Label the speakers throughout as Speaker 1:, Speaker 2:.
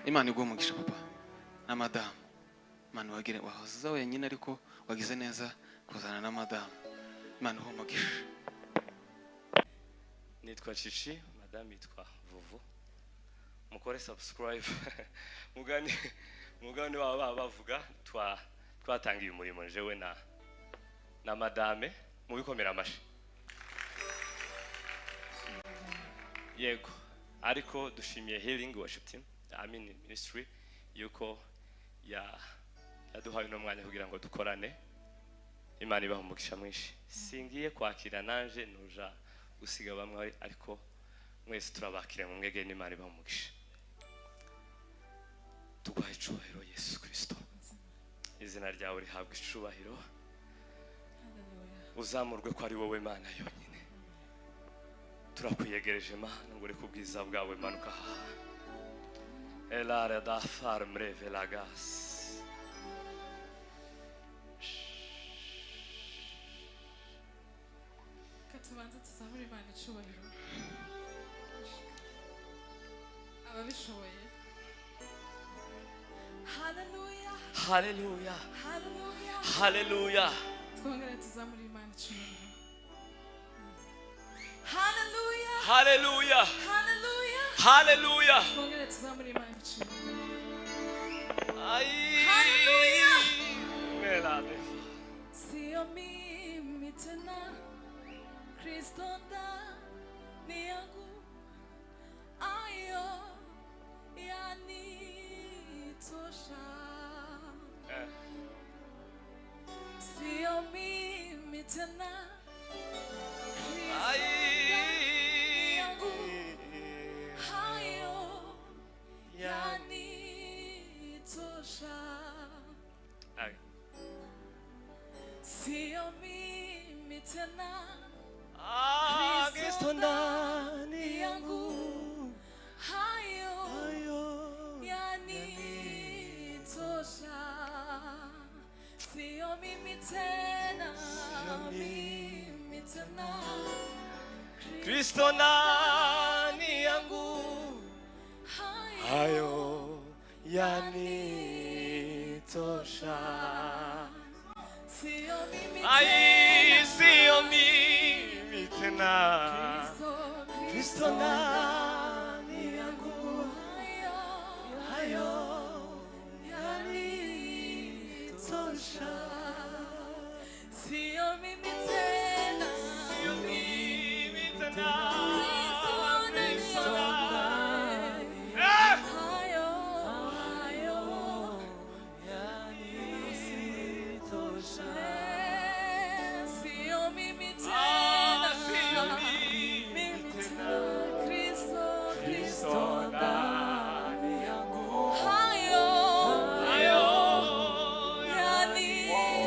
Speaker 1: Imana iguha umugisha papa na madame. Imana wagire wahoza wenyine ariko wagize neza kuzana na madame. Imana iguha umugisha.
Speaker 2: Nitwa Chichi, madame yitwa Vuvu. Mukore subscribe. Mugani baba bavuga twatangiye umurimo jewe na madame mu bikomera amashi. Yego, ariko dushimiye Healing Worship Team, Ministry yuko yaduhaye no mwanya kugira ngo dukorane. Imana ibaha umugisha mwinshi. Singiye kwakira nanje nuja gusiga bamwe ariko mwese turabakire mu mwege n'Imana ibaha umugisha. Tuguhaye icubahiro Yesu Kristo. Izina ryawe rihabwa icubahiro. Uzamurwe ko ari wowe Mana yonyine. Turakwiyegereje Mana ngo reka ubwiza bwawe manuka aha. Elare da farmre velagas.
Speaker 3: Katubanza tuzamure Imana icubahiro. Ababishoboye. Hallelujah.
Speaker 2: Hallelujah.
Speaker 3: Hallelujah.
Speaker 2: Hallelujah.
Speaker 3: Twongere tuzamure Imana icubahiro. Hallelujah.
Speaker 2: Hallelujah.
Speaker 3: Hallelujah.
Speaker 2: Hallelujah.
Speaker 3: Twongere tuzamure Imana icubahiro.
Speaker 2: Hallelujah. Melade.
Speaker 3: Sio mimi tena, Kristo ndani yangu, ayo yanitosha. Sio mimi tena, Kristo ndani yangu, ayo yanitosha. Sio mimi tena,
Speaker 2: Kristo ndani yangu,
Speaker 3: hayo yanitosha. Sio mimi tena,
Speaker 2: Kristo ndani yangu, hayo yanitosha.
Speaker 3: Sio mimi
Speaker 2: tena, Kristo ndani yangu, hayo yanitosha.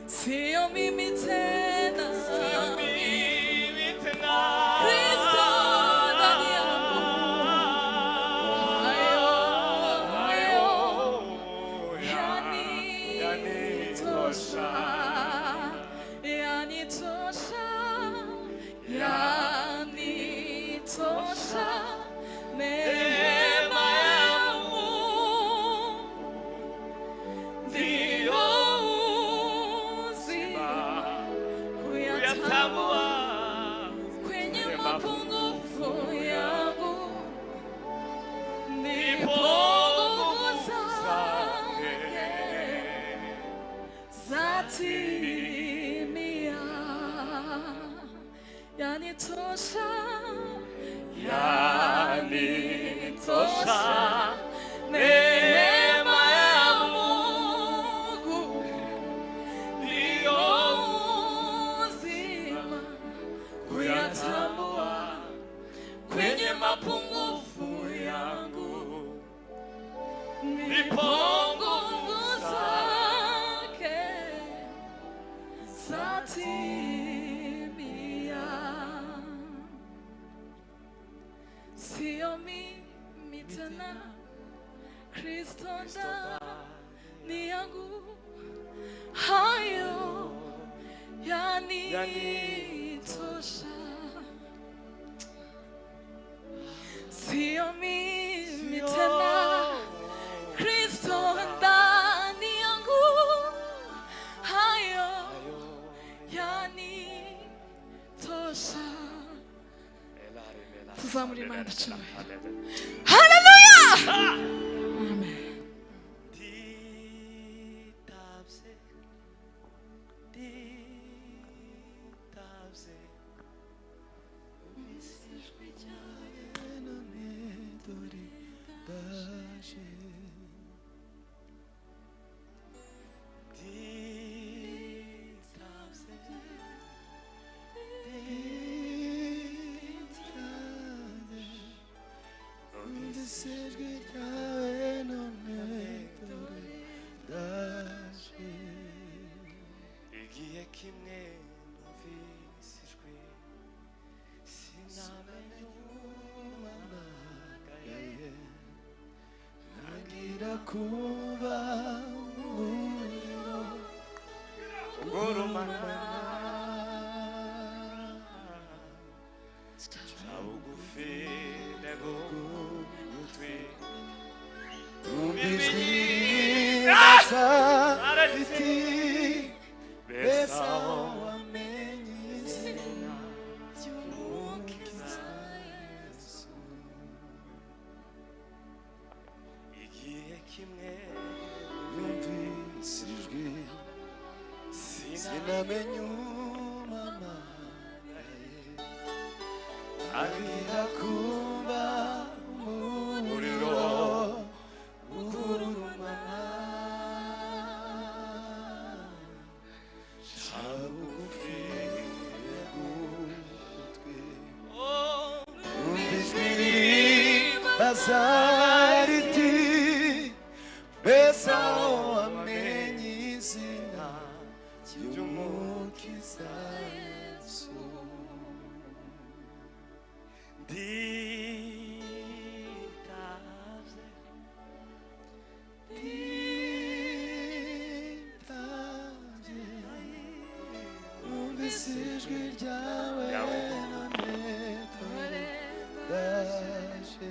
Speaker 3: Sio mimi tena, sio mimi tena, Kristo ndani yangu, hayo yanitosha, yanitosha. Neema ya Mungu ndio kuyatambua kwenye mapungufu yangu, ndipo nguvu zake zatimia. Yanitosha, yanitosha. Neema ya Mungu ndio uzima kuyatambua kwenye mapungufu yangu, ndipo nguvu zake zatimia. Sio mimi tena, Kristo ndani yangu, hayo yanitosha. tuzamura Imana icyubahiro.
Speaker 2: Hallelujah.
Speaker 3: Hallelujah. Amen.
Speaker 2: Igihe kimwe numvisijwe sinamenye umamagaye ntangira kuba umuriro ugurumana ca bugufi ntego gutwi numvijwi rasa riti Besa wamenye izina ry'umukiza Yesu. Igihe kimwe numvise ijwi sinamenye umamagaye ntangira kuba umuriro ugurumana Bazariti Besa wamenye izina ry'umukiza Yesu. Nditavye numvise ijwi ryawe none ndaje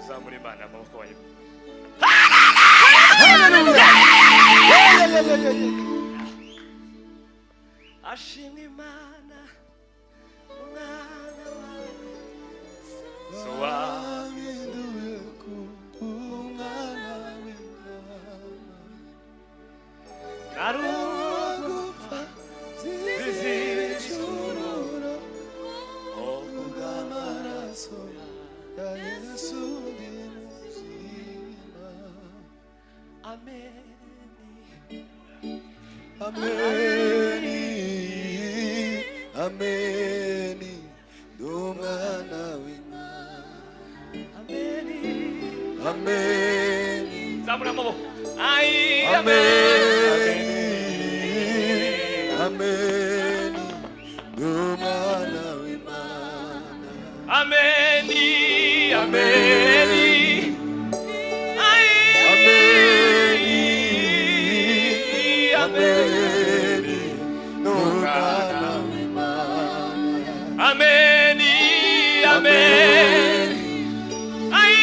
Speaker 2: Zamuri Imana amaboko wayo. Ashimwe Imana umwana wawe so wahinduye ku umwana w'Imana narugupfa zizicurura kubw'amaraso ya Yesu ndi muzima. Amen. Ameni, ameni, dumana w'Imana. Ameni, ameni. Zamura amaboko. Ai, ameni, ameni, dumana w'Imana. Ameni, ameni. Ai, ameni, ameni, dumana w'Imana. Ameni, ameni. Ai,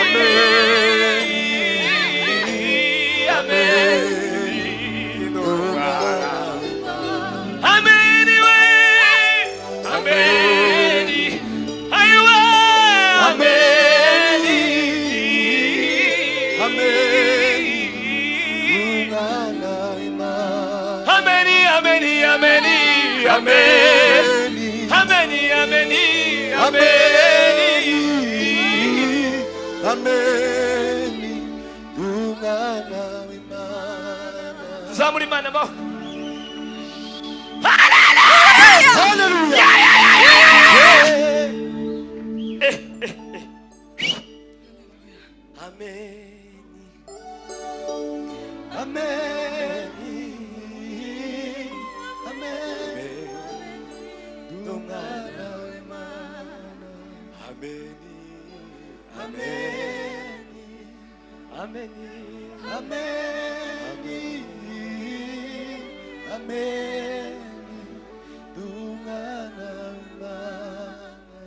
Speaker 2: ameni, ameni, dumana w'Imana. Ameni we, ameni, aiwa, ameni, ameni, dumana w'Imana. Ameni, ameni, ameni, ameni, ameni, ameni, ameni, ameni, dumana w'Imana. Zamuri Imana mo. Hallelujah! Hallelujah! Yeah, yeah, yeah, yeah, yeah. Amen. Amen. Amen. Dumana w'Imana. Amen. Amen. Amen. Amen.
Speaker 4: meni dumwana w'Imana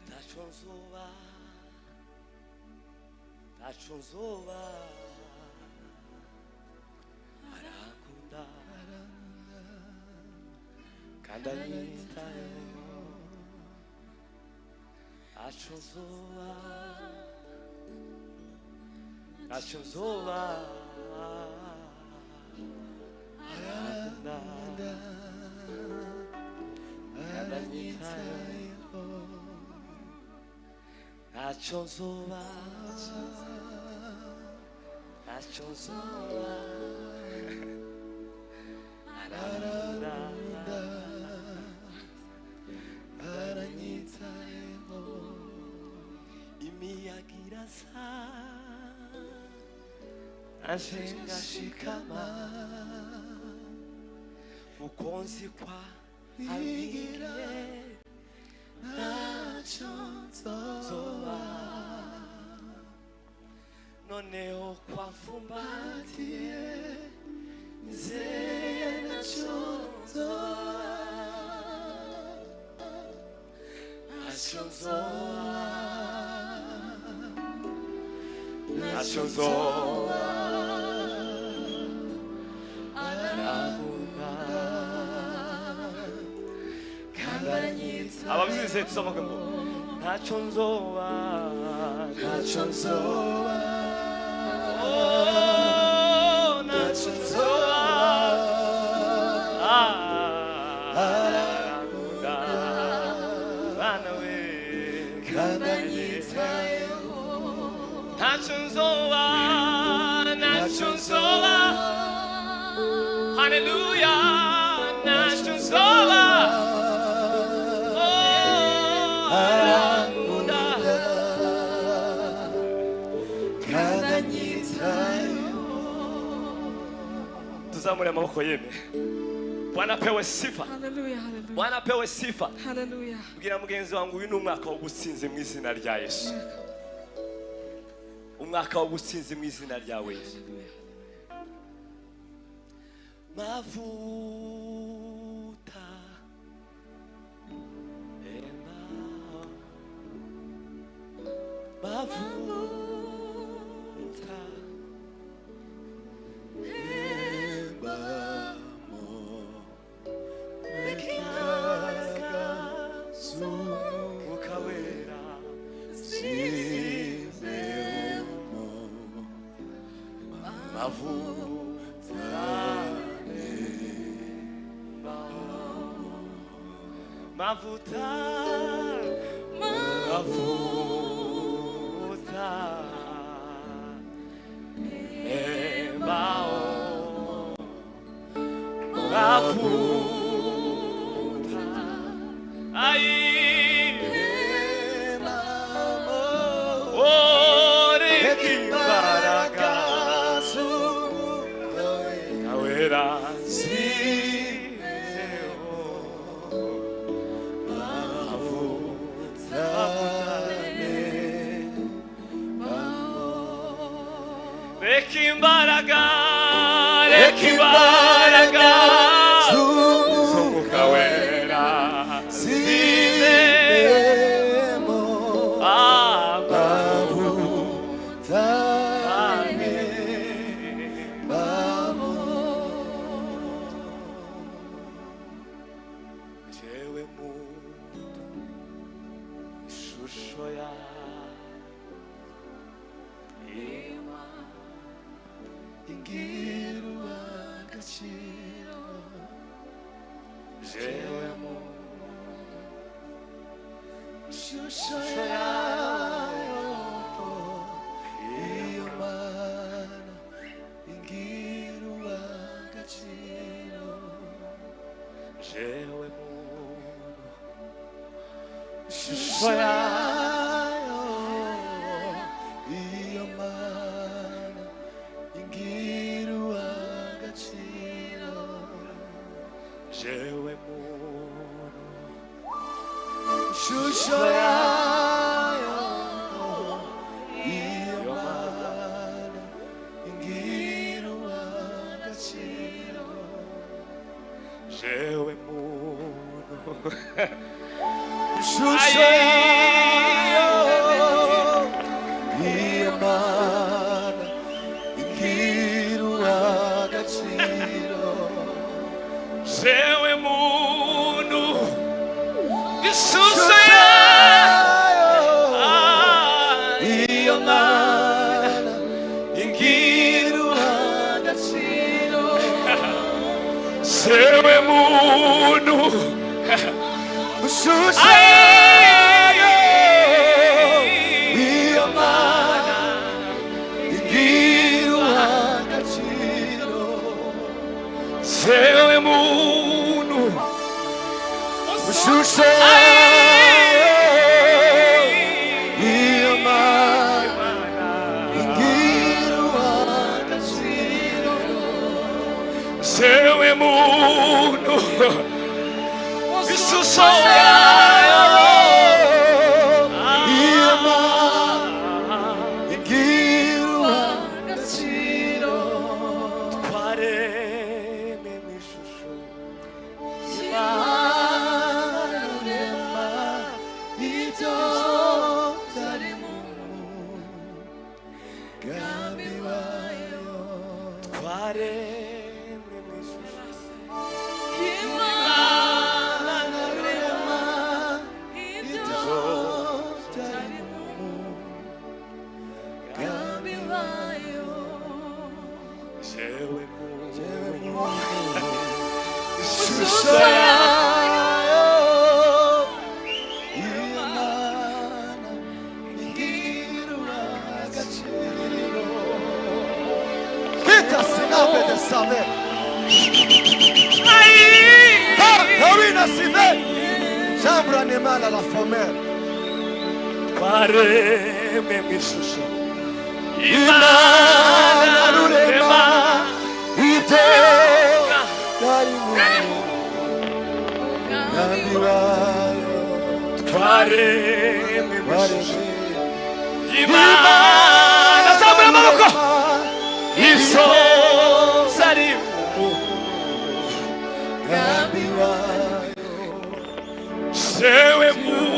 Speaker 5: ntacyo nzoba ntacyo nzoba arankunda kandi anyitayeho ntacyo nzoba ntacyo nzoba arankunda kandi anyitayeho ntacyo nzoba ntacyo nzoba arankunda
Speaker 4: aranyitayeho
Speaker 5: imiyaga irasa nanje ngashikama uko nzi kwa abiriye ntacyo nzoba noneho kwamfumbatiye nizeye ntacyo nzoba ntacyo nzoba ntacyo nzoba arabona kandi anyita ababyize tuzavuga ngo ntacyo nzoba ntacyo nzoba ntacyo nzoba arabona bana we kandi anyitayeho ntacyo nzoba ntacyo nzoba haleluya ntacyo nzoba arankunda kandi anyitayeho tuzamure amaboko yeme Bwana pewe sifa
Speaker 3: Hallelujah, hallelujah.
Speaker 5: Bwana pewe sifa
Speaker 3: Hallelujah.
Speaker 5: bwira mugenzi wangu uyu ni umwaka w'ubutsinzi mu izina rya Yesu umwaka w'ubutsinzi mu izina ryawe Yesu mavuta mavuta ukawera mavuta mavuta embao mavuta ai ore kimbaraga awera Rekimbaraga, rekimbaraga, sungukawera, zizemo, abavutane, bamo. Jewe muntu, ishusho yawe.
Speaker 4: ingirwa agaciro
Speaker 5: jewe mu
Speaker 4: ishusho yayo iyo mana ingirwa agaciro
Speaker 5: jewe mu
Speaker 4: ishusho yayo iyo mana ingirwa agaciro
Speaker 5: jewe mu
Speaker 4: ishusho yayo iyo mana ingirwa
Speaker 2: jewe muntu
Speaker 4: ishusho y'Imana igira agaciro
Speaker 2: jewe muntu ishusho
Speaker 4: iyo Mana igira agaciro
Speaker 2: jewe muntu
Speaker 4: ishusho iyo Mana igira agaciro
Speaker 2: jewe muntu
Speaker 4: ishusho iyo Mana igira agaciro
Speaker 2: jewe muntu ishusho
Speaker 4: iyo Mana igira agaciro
Speaker 2: twaremwe mu ishusho
Speaker 4: Imana rurema ibyo byari mu mugambi wayo
Speaker 2: twaremwe mu ishusho
Speaker 4: Imana rurema ibyo byari mu mugambi wayo
Speaker 2: jewe muntu
Speaker 4: ishusho yayo Imana igira agaciro Kita sinabe de saber Kawina sive Jambra nemala la femelle
Speaker 2: twaremwe mu ishusho
Speaker 4: Imana rurema ibyo byari mu mugambi wayo
Speaker 2: twaremwe mu ishusho
Speaker 4: Imana
Speaker 2: zamura amaboko
Speaker 4: ibyo
Speaker 2: zari
Speaker 4: mugambi wayo
Speaker 2: jewe muntu